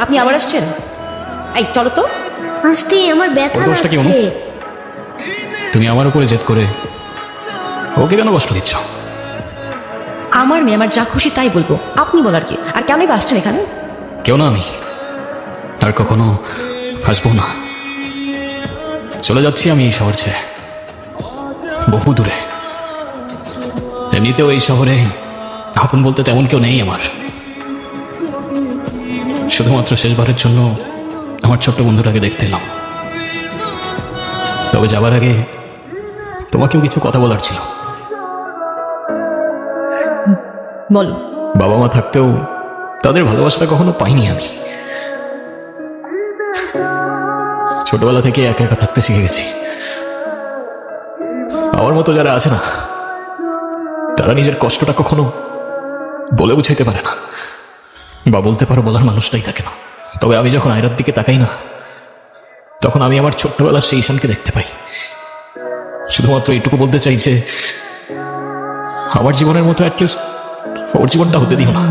আপনি আবার আসছেন? এই চলো তো। আস্তে, আমার ব্যথা ওর দোষটা কি লাগছে। তুমি আমার উপরে জেদ করে ওকে কেন কষ্ট দিচ্ছ? আমার মেয়ে, আমার যা খুশি তাই বলবো, আপনি বলার কি? আর কেনই বা আসছেন এখানে? কেউ না, আমি আর কখনো আসবো না। চলে যাচ্ছি আমি এই শহর ছেড়ে, বহু দূরে। এমনিতেও এই শহরে আপন বলতে তেমন কেউ নেই আমার। শুধুমাত্র শেষবারের জন্য আমার ছোট্ট বন্ধুটাকে দেখতে এলাম। তবে যাবার আগে তোমাকেও কিছু কথা বলার ছিল। বলো। বাবা মা থাকতেও তাদের ভালোবাসাটা কখনো পাইনি আমি। ছোটবেলা থেকে একা একা থাকতে শিখে গেছি। আমার মতো যারা আছে না, তারা নিজের কষ্টটা কখনো বলে বুঝাইতে পারে না, বা বলতে পারো বলার মানুষটাই থাকে না। তবে আমি যখন আয়রার দিকে তাকাই না, তখন আমি আমার ছোট্টবেলার সেই ঈশানকে দেখতে পাই। শুধুমাত্র এইটুকু বলতে চাই যে আমার জীবনের মতো অ্যাটলিস্ট ওর জীবনটা হতে দিও না।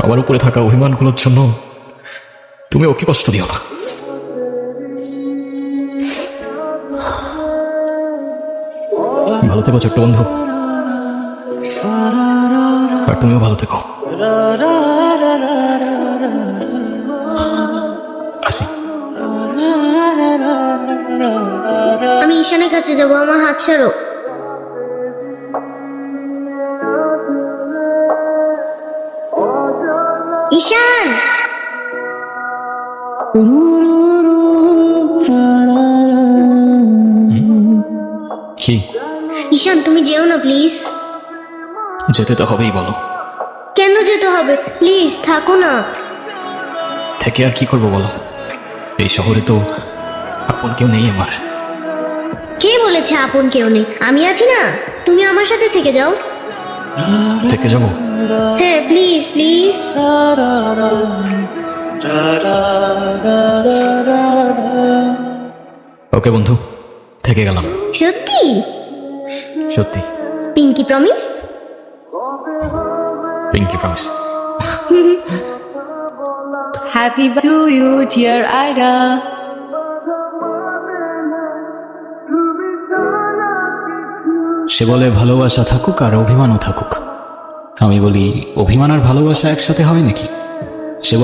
আমার উপরে থাকা অভিমানগুলোর জন্য তুমি ওকে কষ্ট দিও না। ভালো থেকো ছোট্ট বন্ধু, আর তুমিও ভালো থেকো। আসি। আমি ঈশানের কাছে যাবো, আমার হাত ছাড়ো। ঈশান, কি? ঈশান তুমি যেও না প্লিজ। যেতে তো হবেই, বলো। কেন যেতে হবে? প্লিজ থাকো না। থেকে আর কি করবো বলো? এই শহরে তো আপন কেউ নেই আমার। কে বলেছে আপন কেউ নেই? আমি আছি না, তুমি আমার সাথে থেকে যাও। থেকে যাবো? হ্যাঁ প্লিজ প্লিজ। ওকে বন্ধু, থেকে গেলাম। সত্যি? সত্যি। Pinky promise? Pinky promise. Happy to you dear Ayra. সে বলে ভালোবাসা থাকুক আর অভিমানও থাকুক। আমি বলি অভিমান আর ভালোবাসা একসাথে হয় নাকি? সে বলে